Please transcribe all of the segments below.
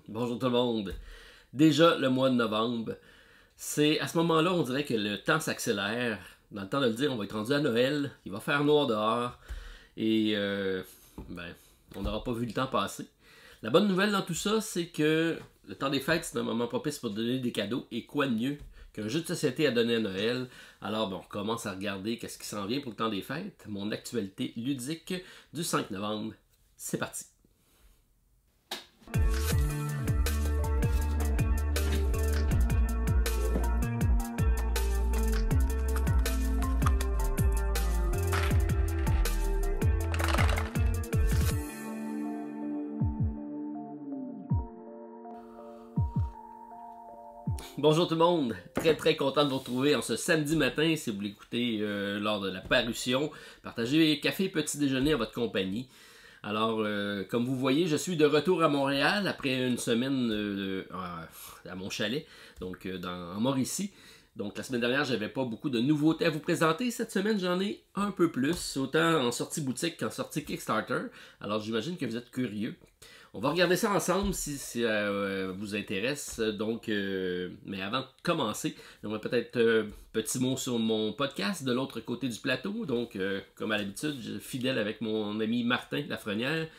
Bonjour tout le monde. Déjà le mois de novembre. C'est à ce moment-là, on dirait que le temps s'accélère. Dans le temps de le dire, on va être rendu à Noël. Il va faire noir dehors. Et ben, on n'aura pas vu le temps passer. La bonne nouvelle dans tout ça, c'est que le temps des fêtes, c'est un moment propice pour donner des cadeaux. Et quoi de mieux qu'un jeu de société à donner à Noël? Alors, bon, on commence à regarder qu'est-ce qui s'en vient pour le temps des fêtes. Mon actualité ludique du 5 novembre. C'est parti. Bonjour tout le monde, très content de vous retrouver en ce samedi matin si vous l'écoutez lors de la parution. Partagez café et petit déjeuner à votre compagnie. Alors, comme vous voyez, je suis de retour à Montréal après une semaine à mon chalet, donc en Mauricie. Donc la semaine dernière, j'avais pas beaucoup de nouveautés à vous présenter. Cette semaine, j'en ai un peu plus, autant en sortie boutique qu'en sortie Kickstarter. Alors j'imagine que vous êtes curieux. On va regarder ça ensemble si ça vous intéresse. Donc, mais avant de commencer, j'aimerais peut-être petit mot sur mon podcast de l'autre côté du plateau. Donc, comme à l'habitude, fidèle avec mon ami Martin Lafrenière.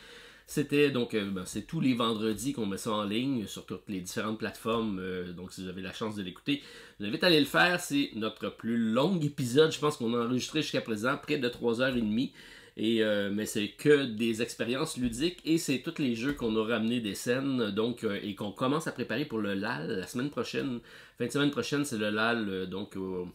C'était donc, c'est tous les vendredis qu'on met ça en ligne sur toutes les différentes plateformes. Donc, si vous avez la chance de l'écouter, je vous invite à aller le faire. C'est notre plus long épisode. Je pense qu'on a enregistré jusqu'à présent près de 3h30. Mais c'est que des expériences ludiques et c'est tous les jeux qu'on a ramené des scènes donc et qu'on commence à préparer pour le LAL la semaine prochaine. Fin de semaine prochaine, c'est le LAL donc au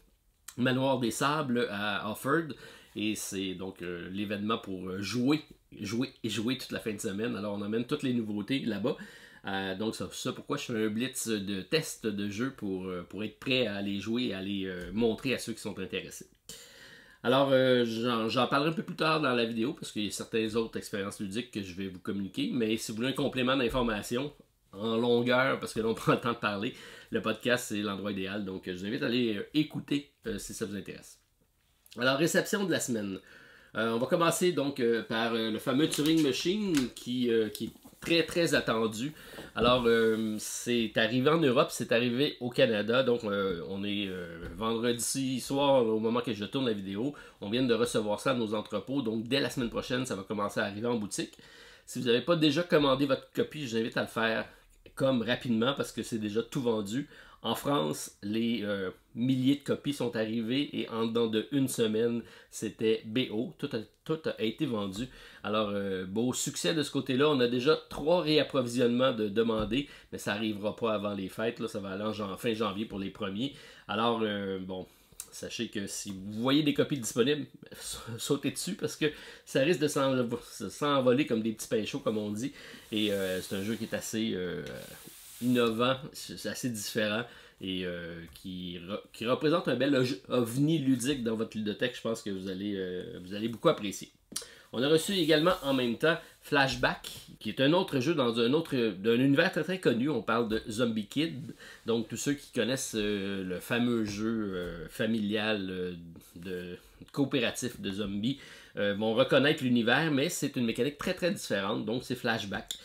Manoir des Sables à Offord et c'est donc l'événement pour jouer toute la fin de semaine. Alors on amène toutes les nouveautés là-bas. Donc c'est ça pourquoi je fais un blitz de test de jeux pour être prêt à les jouer et à les montrer à ceux qui sont intéressés. Alors, j'en parlerai un peu plus tard dans la vidéo parce qu'il y a certaines autres expériences ludiques que je vais vous communiquer. Mais si vous voulez un complément d'information en longueur, parce que là on prend le temps de parler, le podcast c'est l'endroit idéal. Donc, je vous invite à aller écouter si ça vous intéresse. Alors, réception de la semaine. On va commencer donc par le fameux Turing Machine qui est très attendu. Alors, c'est arrivé en Europe, c'est arrivé au Canada. Donc, on est vendredi soir, au moment que je tourne la vidéo. On vient de recevoir ça à nos entrepôts. Donc, dès la semaine prochaine, ça va commencer à arriver en boutique. Si vous n'avez pas déjà commandé votre copie, je vous invite à le faire comme rapidement parce que c'est déjà tout vendu. En France, les milliers de copies sont arrivées et en dedans de une semaine, c'était BO. Tout a été vendu. Alors, beau succès de ce côté-là. On a déjà 3 réapprovisionnements de demandés, mais ça n'arrivera pas avant les fêtes. Là, ça va aller en fin janvier pour les premiers. Alors, bon, sachez que si vous voyez des copies disponibles, sautez dessus parce que ça risque de s'envoler comme des petits pains chauds, comme on dit. Et c'est un jeu qui est assez innovant, c'est assez différent et qui représente un bel ovni ludique dans votre ludothèque. Je pense que vous allez beaucoup apprécier. On a reçu également en même temps Flashback, qui est un autre jeu d'un univers très connu. On parle de Zombie Kid. Donc tous ceux qui connaissent le fameux jeu familial de coopératif de zombies vont reconnaître l'univers, mais c'est une mécanique très différente. Donc c'est Flashback.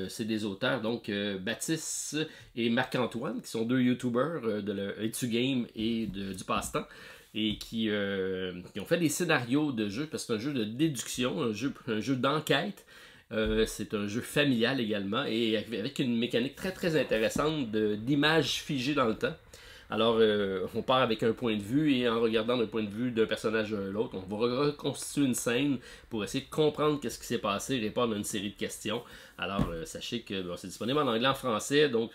C'est des auteurs, donc Baptiste et Marc-Antoine, qui sont 2 YouTubers de le Etu Game et du Passe-Temps, et qui ont fait des scénarios de jeux, parce que c'est un jeu de déduction, un jeu d'enquête. C'est un jeu familial également, et avec une mécanique très intéressante d'images figées dans le temps. Alors, on part avec un point de vue et en regardant d'un point de vue d'un personnage à l'autre, on va reconstituer une scène pour essayer de comprendre qu'est-ce qui s'est passé et répondre à une série de questions. Alors, sachez que c'est disponible en anglais et en français, donc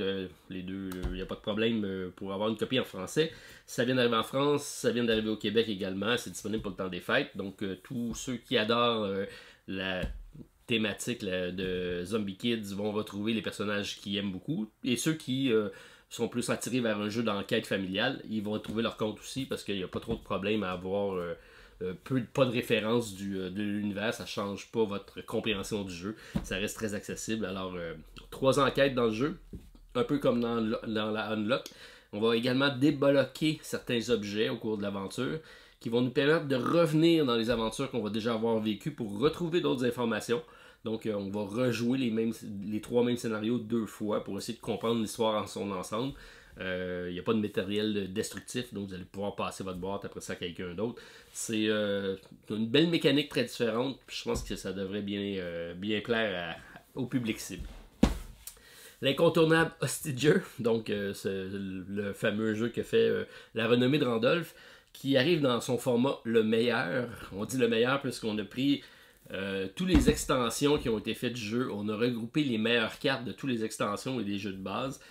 les deux, il n'y a pas de problème pour avoir une copie en français. Ça vient d'arriver en France, ça vient d'arriver au Québec également, c'est disponible pour le temps des fêtes. Donc, tous ceux qui adorent la thématique de Zombie Kids vont retrouver les personnages qu'ils aiment beaucoup. Et ceux qui sont plus attirés vers un jeu d'enquête familiale, ils vont trouver leur compte aussi parce qu'il n'y a pas trop de problème à avoir pas de référence de l'univers, ça change pas votre compréhension du jeu, ça reste très accessible. Alors, 3 enquêtes dans le jeu, un peu comme dans la Unlock. On va également débloquer certains objets au cours de l'aventure qui vont nous permettre de revenir dans les aventures qu'on va déjà avoir vécues pour retrouver d'autres informations. Donc on va rejouer les 3 mêmes scénarios 2 fois pour essayer de comprendre l'histoire en son ensemble. Il n'y a pas de matériel destructif, donc vous allez pouvoir passer votre boîte après ça à quelqu'un d'autre. C'est une belle mécanique très différente, puis je pense que ça devrait bien plaire au public cible. L'incontournable Hostager, donc c'est le fameux jeu que fait la renommée de Randolph, qui arrive dans son format le meilleur. On dit le meilleur puisqu'on a pris toutes les extensions qui ont été faites du jeu. On a regroupé les meilleures cartes de toutes les extensions et des jeux de base.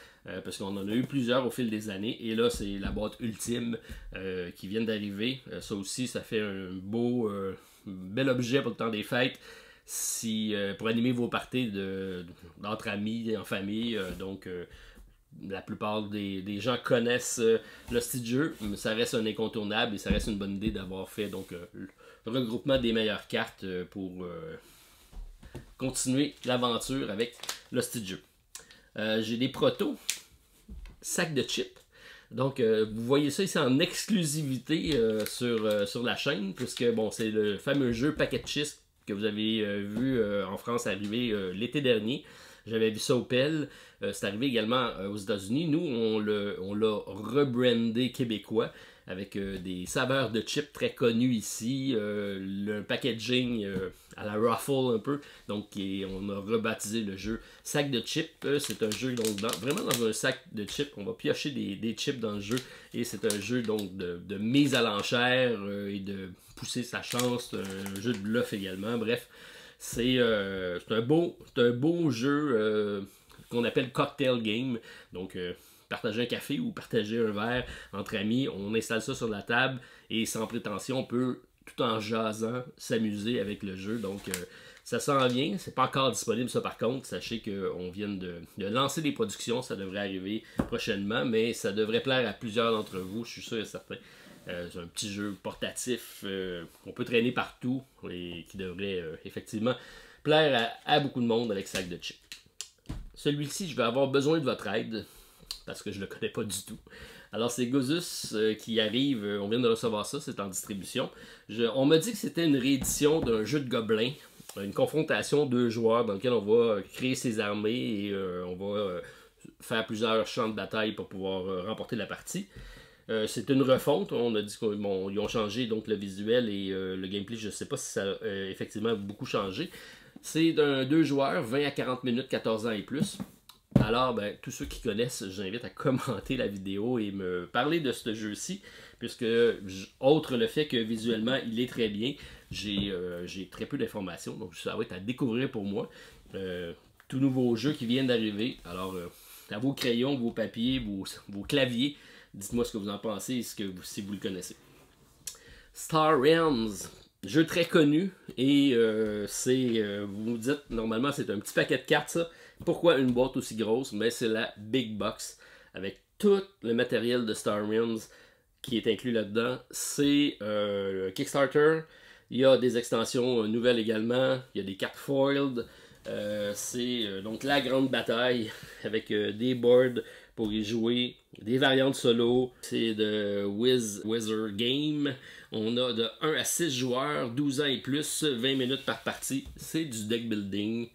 Parce qu'on en a eu plusieurs au fil des années. Et là, c'est la boîte ultime qui vient d'arriver. Ça aussi, ça fait un bel objet pour le temps des fêtes. Pour animer vos parties d'entre amis, en famille. Donc, la plupart des gens connaissent le style jeu, mais ça reste un incontournable et ça reste une bonne idée d'avoir fait donc, le regroupement des meilleures cartes pour continuer l'aventure avec le style jeu. J'ai des protos, sacs de chips. Donc, vous voyez ça ici en exclusivité sur la chaîne, puisque bon, c'est le fameux jeu Packet Chips que vous avez vu en France arriver l'été dernier. J'avais vu ça au PEL. C'est arrivé également aux États-Unis. Nous, on l'a rebrandé québécois avec des saveurs de chips très connues ici. Le packaging à la Ruffle un peu. Donc, on a rebaptisé le jeu Sac de chips. C'est un jeu donc vraiment dans un sac de chips. On va piocher des chips dans le jeu. Et c'est un jeu donc de mise à l'enchère et de pousser sa chance. C'est un jeu de bluff également. Bref. C'est un beau jeu qu'on appelle cocktail game. Donc, partager un café ou partager un verre entre amis. On installe ça sur la table et sans prétention, on peut, tout en jasant, s'amuser avec le jeu. Donc, ça s'en vient. C'est pas encore disponible, ça, par contre. Sachez qu'on vient de lancer des productions. Ça devrait arriver prochainement, mais ça devrait plaire à plusieurs d'entre vous, je suis sûr et certain. C'est un petit jeu portatif qu'on peut traîner partout et qui devrait effectivement plaire à beaucoup de monde avec sac de chips. Celui-ci, je vais avoir besoin de votre aide parce que je ne le connais pas du tout. Alors, c'est Gozus qui arrive, on vient de recevoir ça, c'est en distribution. On m'a dit que c'était une réédition d'un jeu de gobelins, une confrontation 2 joueurs dans lequel on va créer ses armées et on va faire plusieurs champs de bataille pour pouvoir remporter la partie. C'est une refonte, on a dit qu'ils ont changé donc le visuel et le gameplay, je ne sais pas si ça a effectivement beaucoup changé. C'est d'un 2 joueurs, 20 à 40 minutes, 14 ans et plus. Alors, tous ceux qui connaissent, j'invite à commenter la vidéo et me parler de ce jeu-ci, puisque, outre le fait que visuellement, il est très bien, j'ai très peu d'informations, donc ça va être à découvrir pour moi. Tout nouveau jeu qui vient d'arriver, alors à vos crayons, vos papiers, vos claviers, dites-moi ce que vous en pensez et si vous le connaissez. Star Realms, jeu très connu et vous vous dites, normalement c'est un petit paquet de cartes ça. Pourquoi une boîte aussi grosse? Mais c'est la Big Box avec tout le matériel de Star Realms qui est inclus là-dedans. C'est le Kickstarter, il y a des extensions nouvelles également, il y a des cartes foiled. C'est donc la grande bataille avec des boards pour y jouer, des variantes solo, c'est de Wizard Game. On a de 1 à 6 joueurs, 12 ans et plus, 20 minutes par partie. C'est du deck building.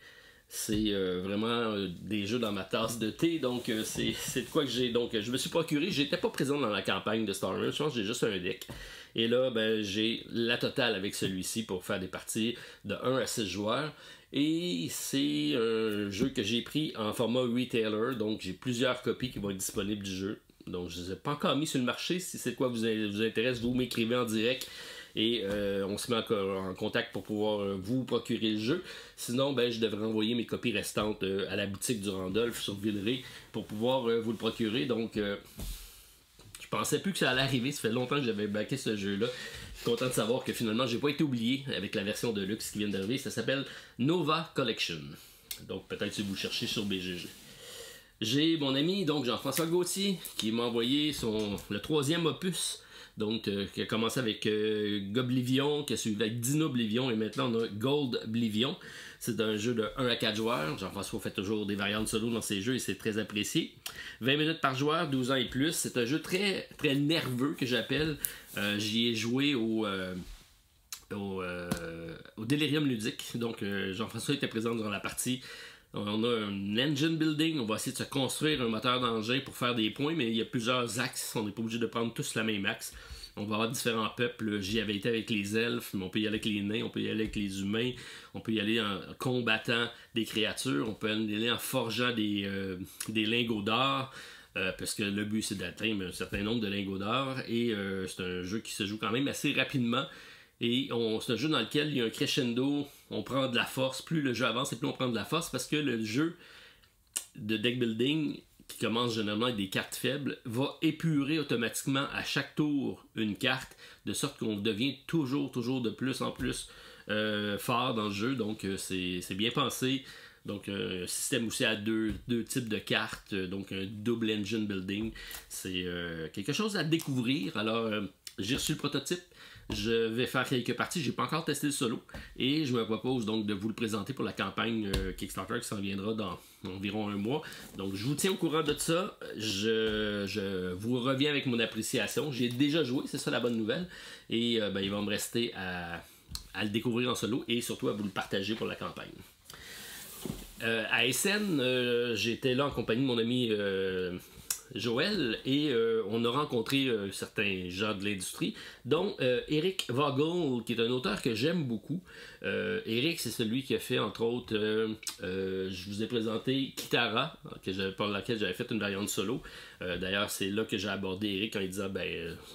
C'est vraiment des jeux dans ma tasse de thé. Donc, c'est de quoi que j'ai. Donc, je me suis procuré. J'étais pas présent dans la campagne de Star Wars. Je pense que j'ai juste un deck. Et là, j'ai la totale avec celui-ci pour faire des parties de 1 à 6 joueurs. Et c'est un jeu que j'ai pris en format retailer, donc j'ai plusieurs copies qui vont être disponibles du jeu. Donc je ne les ai pas encore mis sur le marché. Si c'est quoi vous intéresse, vous m'écrivez en direct et on se met en contact pour pouvoir vous procurer le jeu. Sinon, je devrais envoyer mes copies restantes à la boutique du Randolph sur Villeray pour pouvoir vous le procurer. Donc je pensais plus que ça allait arriver. Ça fait longtemps que j'avais backé ce jeu-là. Je suis content de savoir que finalement, j'ai pas été oublié avec la version de luxe qui vient d'arriver. Ça s'appelle Nova Collection. Donc, peut-être si vous cherchez sur BGG. J'ai mon ami, donc Jean-François Gauthier, qui m'a envoyé le 3e opus. Donc, qui a commencé avec Goblivion, qui a suivi avec Dinoblivion, et maintenant on a Goldblivion. C'est un jeu de 1 à 4 joueurs. Jean-François fait toujours des variantes solo dans ses jeux et c'est très apprécié. 20 minutes par joueur, 12 ans et plus. C'est un jeu très, très nerveux que j'appelle. J'y ai joué au Delirium ludique. Donc, Jean-François était présent durant la partie. On a un engine building, on va essayer de se construire un moteur d'engin pour faire des points, mais il y a plusieurs axes, on n'est pas obligé de prendre tous la même axe. On va avoir différents peuples, j'y avais été avec les elfes, mais on peut y aller avec les nains, on peut y aller avec les humains, on peut y aller en combattant des créatures, on peut y aller en forgeant des lingots d'or, parce que le but c'est d'atteindre un certain nombre de lingots d'or, et c'est un jeu qui se joue quand même assez rapidement. Et c'est un jeu dans lequel il y a un crescendo, on prend de la force, plus le jeu avance et plus on prend de la force, parce que le jeu de deck building, qui commence généralement avec des cartes faibles, va épurer automatiquement à chaque tour une carte, de sorte qu'on devient toujours de plus en plus fort dans le jeu, donc c'est bien pensé. Donc un système aussi à deux types de cartes, donc un double engine building, c'est quelque chose à découvrir. Alors j'ai reçu le prototype. Je vais faire quelques parties, j'ai pas encore testé le solo et je me propose donc de vous le présenter pour la campagne Kickstarter qui s'en viendra dans environ un mois. Donc je vous tiens au courant de ça, je vous reviens avec mon appréciation. J'ai déjà joué, c'est ça la bonne nouvelle, et il va me rester à le découvrir en solo et surtout à vous le partager pour la campagne. À SN, j'étais là en compagnie de mon ami Joël, et on a rencontré certains gens de l'industrie, dont Eric Vogel, qui est un auteur que j'aime beaucoup. Eric, c'est celui qui a fait, entre autres, je vous ai présenté Kitara, par laquelle j'avais fait une variante solo. D'ailleurs, c'est là que j'ai abordé Eric quand il disait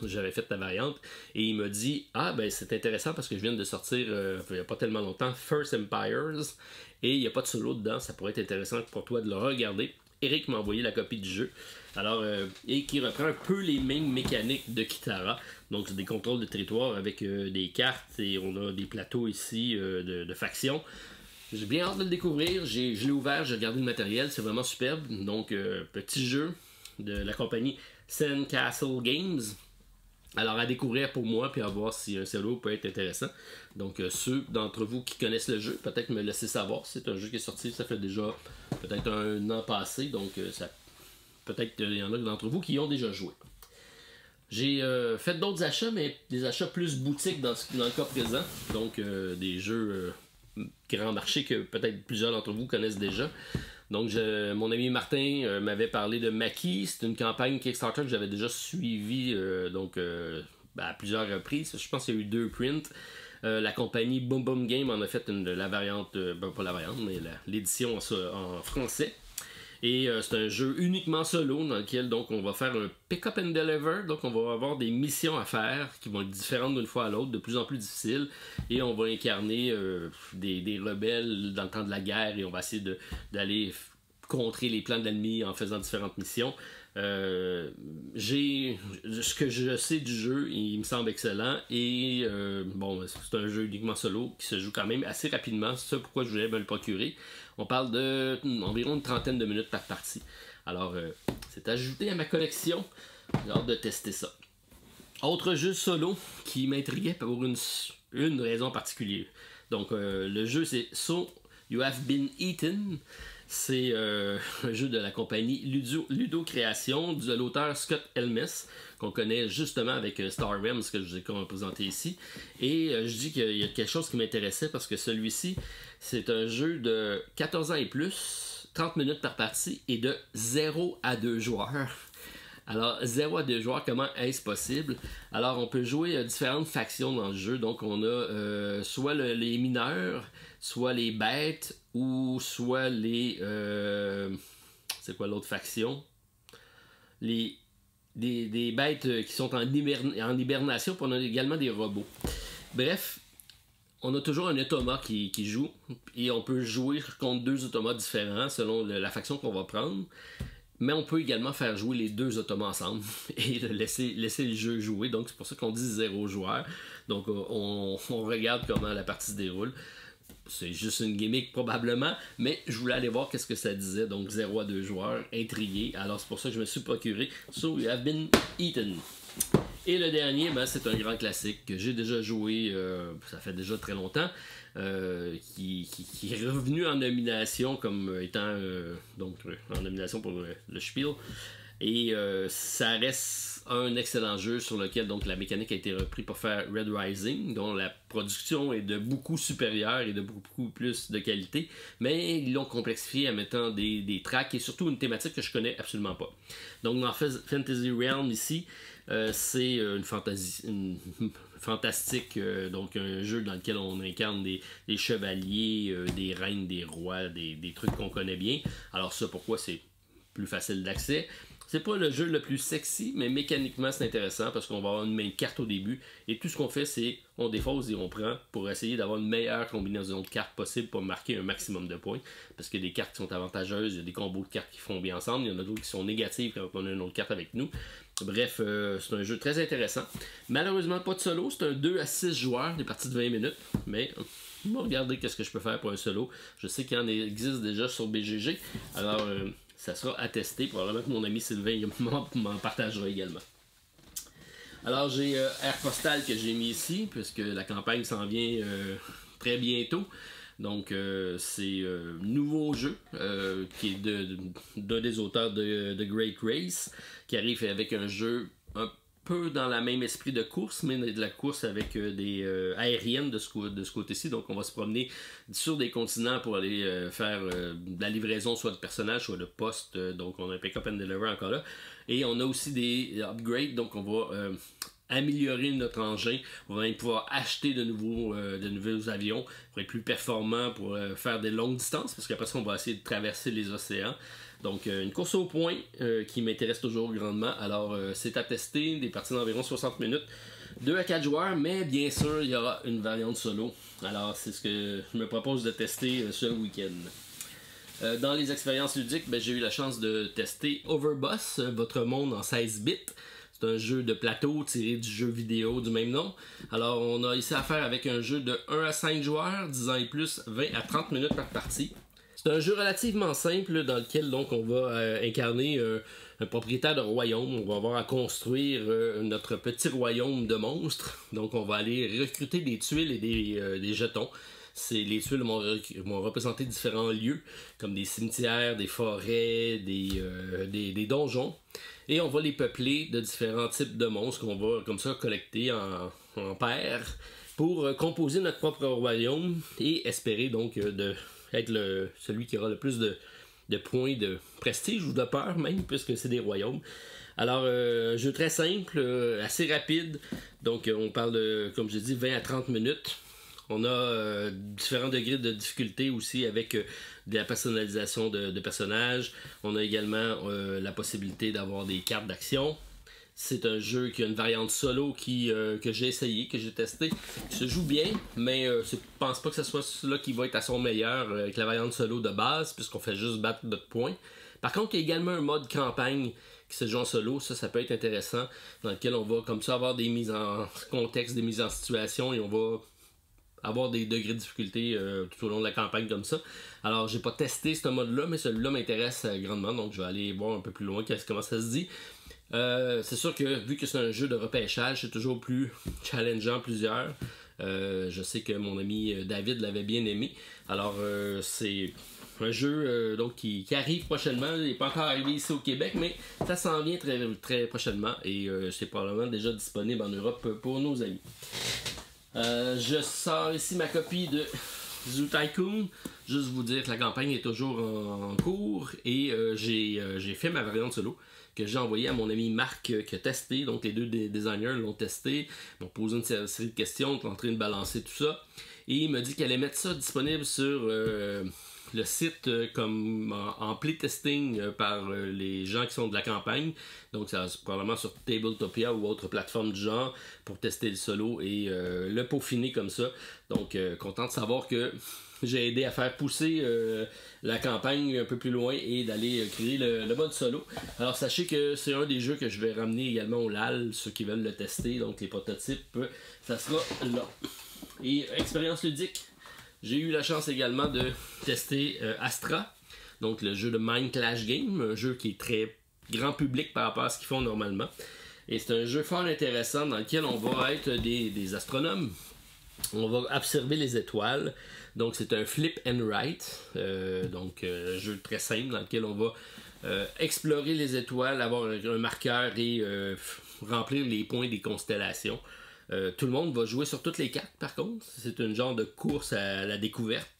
j'avais fait ta variante, et il m'a dit c'est intéressant parce que je viens de sortir il n'y a pas tellement longtemps First Empires, et il n'y a pas de solo dedans, ça pourrait être intéressant pour toi de le regarder. Eric m'a envoyé la copie du jeu. Alors, et qui reprend un peu les mêmes mécaniques de Kitara. Donc, c'est des contrôles de territoire avec des cartes, et on a des plateaux ici de factions. J'ai bien hâte de le découvrir. Je l'ai ouvert, j'ai regardé le matériel, c'est vraiment superbe. Donc, petit jeu de la compagnie Sandcastle Games. Alors, à découvrir pour moi, puis à voir si un solo peut être intéressant. Donc, ceux d'entre vous qui connaissent le jeu, peut-être me laisser savoir. C'est un jeu qui est sorti, ça fait déjà peut-être un an passé, donc peut-être qu'il y en a d'entre vous qui y ont déjà joué. J'ai fait d'autres achats, mais des achats plus boutiques dans le cas présent. Donc, des jeux grand marché que peut-être plusieurs d'entre vous connaissent déjà. Donc, mon ami Martin m'avait parlé de Maki. C'est une campagne Kickstarter que j'avais déjà suivie à plusieurs reprises. Je pense qu'il y a eu 2 prints. La compagnie Boom Boom Game en a fait la variante, pas la variante, mais l'édition en français. Et c'est un jeu uniquement solo dans lequel donc on va faire un pick-up and deliver. Donc on va avoir des missions à faire qui vont être différentes d'une fois à l'autre, de plus en plus difficiles. Et on va incarner des rebelles dans le temps de la guerre, et on va essayer d'aller contrer les plans de l'ennemi en faisant différentes missions. Ce que je sais du jeu, il me semble excellent, et c'est un jeu uniquement solo qui se joue quand même assez rapidement. C'est ça pourquoi je voulais me le procurer. On parle d'environ une trentaine de minutes par partie. Alors, c'est ajouté à ma collection. J'ai hâte de tester ça. Autre jeu solo qui m'intriguait pour une raison particulière. Donc, le jeu, c'est So You Have Been Eaten. C'est un jeu de la compagnie Ludo Création, de l'auteur Scott Elmes, qu'on connaît justement avec Star Realms, que je vous ai présenté ici. Et je dis qu'il y a quelque chose qui m'intéressait parce que celui-ci, c'est un jeu de 14 ans et plus, 30 minutes par partie, et de 0 à 2 joueurs. Alors, 0 à 2 joueurs, comment est-ce possible? Alors, on peut jouer différentes factions dans le jeu. Donc, on a soit les mineurs, soit les bêtes, ou soit les... c'est quoi l'autre faction? Des bêtes qui sont en hibernation, puis on a également des robots. Bref, on a toujours un automat qui joue, et on peut jouer contre 2 automates différents selon la faction qu'on va prendre. Mais on peut également faire jouer les 2 automates ensemble et laisser le jeu jouer. Donc c'est pour ça qu'on dit 0 joueur. Donc on regarde comment la partie se déroule. C'est juste une gimmick probablement, mais je voulais aller voir qu'est-ce que ça disait. Donc 0 à 2 joueurs, intrigué. Alors c'est pour ça que je me suis procuré So You Have Been Eaten. Et le dernier, c'est un grand classique que j'ai déjà joué, ça fait déjà très longtemps, qui est revenu en nomination comme étant en nomination pour le Spiel. Et ça reste un excellent jeu sur lequel donc la mécanique a été reprise pour faire Red Rising, dont la production est de beaucoup supérieure et de beaucoup plus de qualité, mais ils l'ont complexifié en mettant des tracks et surtout une thématique que je connais absolument pas. Donc dans Fantasy Realm ici, c'est une fantastique, donc un jeu dans lequel on incarne des chevaliers, des reines, des rois, des trucs qu'on connaît bien. Alors ça, pourquoi c'est plus facile d'accès. C'est pas le jeu le plus sexy, mais mécaniquement c'est intéressant parce qu'on va avoir une main de cartes au début et tout ce qu'on fait c'est on défausse et on prend pour essayer d'avoir une meilleure combinaison de cartes possible pour marquer un maximum de points parce qu'il y a des cartes qui sont avantageuses, il y a des combos de cartes qui font bien ensemble, il y en a d'autres qui sont négatives quand on a une autre carte avec nous. Bref, c'est un jeu très intéressant. Malheureusement pas de solo, c'est un 2 à 6 joueurs, des parties de 20 minutes, mais on va regarder qu'est-ce que je peux faire pour un solo. Je sais qu'il y en existe déjà sur BGG, alors ça sera à tester. Probablement que mon ami Sylvain m'en partagera également. Alors j'ai Air Postal que j'ai mis ici, puisque la campagne s'en vient très bientôt. Donc c'est un nouveau jeu qui est d'un des auteurs de Great Race, qui arrive avec un jeu un peu dans le même esprit de course, mais de la course avec des aériennes de ce côté-ci. Donc on va se promener sur des continents pour aller faire de la livraison soit de personnages, soit de postes. Donc on a un pick-up and deliver encore là. Et on a aussi des upgrades, donc on va améliorer notre engin. On va même pouvoir acheter de nouveaux avions pour être plus performants, pour faire des longues distances, parce qu'après ça on va essayer de traverser les océans. Donc une course au point qui m'intéresse toujours grandement. Alors c'est à tester, des parties d'environ 60 minutes, 2 à 4 joueurs, mais bien sûr il y aura une variante solo. Alors c'est ce que je me propose de tester ce week-end. Dans les expériences ludiques, j'ai eu la chance de tester Overboss, votre monde en 16 bits. C'est un jeu de plateau tiré du jeu vidéo du même nom. Alors on a ici affaire avec un jeu de 1 à 5 joueurs, 10 ans et plus, 20 à 30 minutes par partie. C'est un jeu relativement simple dans lequel donc on va incarner un propriétaire de royaume. On va avoir à construire notre petit royaume de monstres. Donc on va aller recruter des tuiles et des jetons. Les tuiles vont représenter différents lieux, comme des cimetières, des forêts, des donjons. Et on va les peupler de différents types de monstres qu'on va comme ça collecter en paires pour composer notre propre royaume et espérer donc être celui qui aura le plus de points de prestige ou de peur même, puisque c'est des royaumes. Alors, jeu très simple, assez rapide. Donc, on parle de, comme je dis, 20 à 30 minutes. On a différents degrés de difficulté aussi avec de la personnalisation de personnages. On a également la possibilité d'avoir des cartes d'action. C'est un jeu qui a une variante solo que j'ai essayé, que j'ai testé, qui se joue bien, mais je pense pas que ce soit celui qui va être à son meilleur avec la variante solo de base, puisqu'on fait juste battre notre point. Par contre, il y a également un mode campagne qui se joue en solo, ça peut être intéressant, dans lequel on va comme ça avoir des mises en contexte, des mises en situation, et on va avoir des degrés de difficulté tout au long de la campagne comme ça. Alors, j'ai pas testé ce mode-là, mais celui-là m'intéresse grandement, donc je vais aller voir un peu plus loin comment ça se dit. C'est sûr que vu que c'est un jeu de repêchage, c'est toujours plus challengeant plusieurs. Je sais que mon ami David l'avait bien aimé. Alors c'est un jeu donc qui arrive prochainement. Il n'est pas encore arrivé ici au Québec, mais ça s'en vient très, très prochainement et c'est probablement déjà disponible en Europe pour nos amis. Je sors ici ma copie de Zoo Tycoon. Juste vous dire que la campagne est toujours en cours et j'ai fait ma variante solo que j'ai envoyé à mon ami Marc qui a testé. Donc les deux designers l'ont testé, m'ont posé une série de questions, sont en train de balancer tout ça. Et il m'a dit qu'elle allait mettre ça disponible sur le site comme en playtesting par les gens qui sont de la campagne. Donc ça probablement sur Tabletopia ou autre plateforme du genre pour tester le solo et le peaufiner comme ça. Donc content de savoir que j'ai aidé à faire pousser la campagne un peu plus loin et d'aller créer le mode solo. Alors sachez que c'est un des jeux que je vais ramener également au LAL, ceux qui veulent le tester, donc les prototypes, ça sera là. Et expérience ludique, j'ai eu la chance également de tester Astra, donc le jeu de Mind Clash Game, un jeu qui est très grand public par rapport à ce qu'ils font normalement. Et c'est un jeu fort intéressant dans lequel on va être des astronomes. On va observer les étoiles. Donc, c'est un flip and write. Jeu très simple dans lequel on va explorer les étoiles, avoir un marqueur et remplir les points des constellations. Tout le monde va jouer sur toutes les cartes, par contre. C'est un genre de course à la découverte.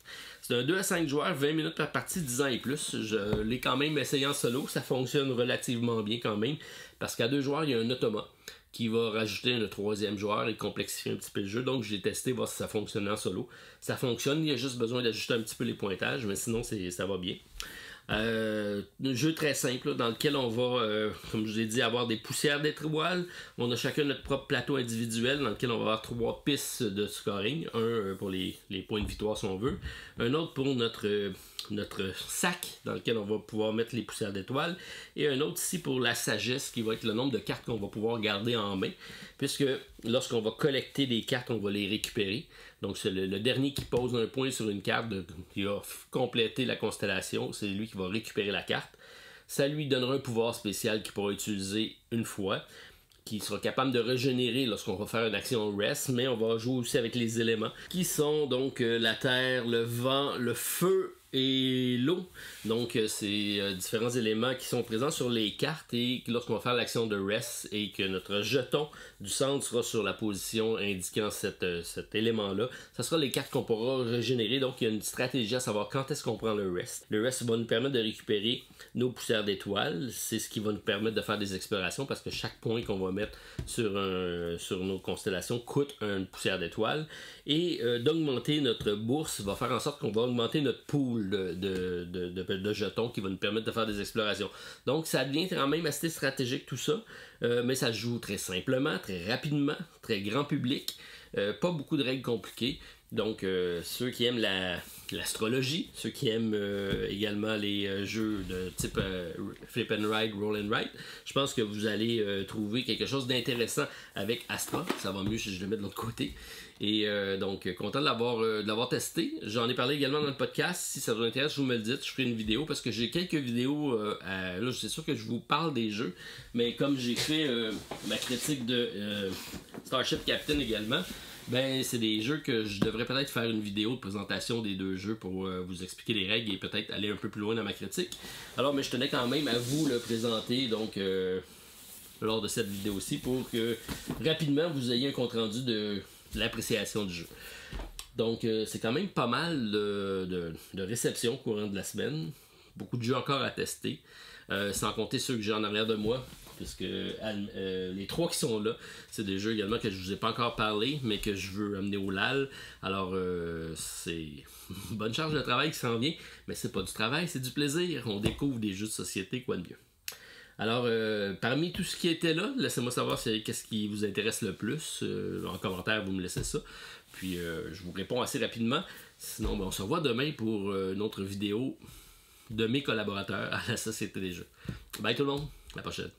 C'est un 2 à 5 joueurs, 20 minutes par partie, 10 ans et plus. Je l'ai quand même essayé en solo. Ça fonctionne relativement bien quand même. Parce qu'à 2 joueurs, il y a un automa qui va rajouter un 3e joueur et complexifier un petit peu le jeu. Donc j'ai testé, voir si ça fonctionne en solo. Ça fonctionne, il y a juste besoin d'ajuster un petit peu les pointages, mais sinon ça va bien. Un jeu très simple là, dans lequel on va, comme je vous ai dit, avoir des poussières d'étoiles. On a chacun notre propre plateau individuel dans lequel on va avoir 3 pistes de scoring. Un pour les points de victoire si on veut. Un autre pour notre sac dans lequel on va pouvoir mettre les poussières d'étoiles. Et un autre ici pour la sagesse qui va être le nombre de cartes qu'on va pouvoir garder en main. Puisque lorsqu'on va collecter des cartes, on va les récupérer. Donc c'est le dernier qui pose un point sur une carte qui a complété la constellation. C'est lui qui va récupérer la carte. Ça lui donnera un pouvoir spécial qu'il pourra utiliser une fois, qui sera capable de régénérer lorsqu'on va faire une action rest, mais on va jouer aussi avec les éléments, qui sont donc la terre, le vent, le feu et l'eau. Donc c'est différents éléments qui sont présents sur les cartes et lorsqu'on va faire l'action de rest et que notre jeton du centre sera sur la position indiquant cet élément-là, ça sera les cartes qu'on pourra régénérer. Donc il y a une stratégie à savoir quand est-ce qu'on prend le rest. Le rest va nous permettre de récupérer nos poussières d'étoiles. C'est ce qui va nous permettre de faire des explorations parce que chaque point qu'on va mettre sur nos constellations coûte une poussière d'étoiles. Et d'augmenter notre bourse va faire en sorte qu'on va augmenter notre pool de jetons qui va nous permettre de faire des explorations. Donc ça devient quand même assez stratégique tout ça, mais ça se joue très simplement, très rapidement, très grand public, pas beaucoup de règles compliquées. Donc ceux qui aiment l'astrologie, ceux qui aiment également les jeux de type flip and ride, roll and write, je pense que vous allez trouver quelque chose d'intéressant avec Astra. Ça va mieux si je le mets de l'autre côté. Et donc content de l'avoir testé. J'en ai parlé également dans le podcast. Si ça vous intéresse, vous me le dites, je ferai une vidéo parce que j'ai quelques vidéos. Là, c'est sûr que je vous parle des jeux, mais comme j'ai fait ma critique de Starship Captain également, ben c'est des jeux que je devrais peut-être faire une vidéo de présentation des 2 jeux pour vous expliquer les règles et peut-être aller un peu plus loin dans ma critique. Alors mais je tenais quand même à vous le présenter donc lors de cette vidéo-ci pour que rapidement vous ayez un compte rendu de l'appréciation du jeu. Donc c'est quand même pas mal de réception au courant de la semaine. Beaucoup de jeux encore à tester. Sans compter ceux que j'ai en arrière de moi. Puisque les 3 qui sont là, c'est des jeux également que je vous ai pas encore parlé, mais que je veux amener au LAL. Alors c'est une bonne charge de travail qui s'en vient, mais c'est pas du travail, c'est du plaisir. On découvre des jeux de société, quoi de mieux. Alors, parmi tout ce qui était là, laissez-moi savoir qu'est-ce qui vous intéresse le plus. En commentaire, vous me laissez ça. Puis, je vous réponds assez rapidement. Sinon, on se revoit demain pour une autre vidéo de mes collaborateurs à la Société des Jeux. Bye tout le monde, à la prochaine.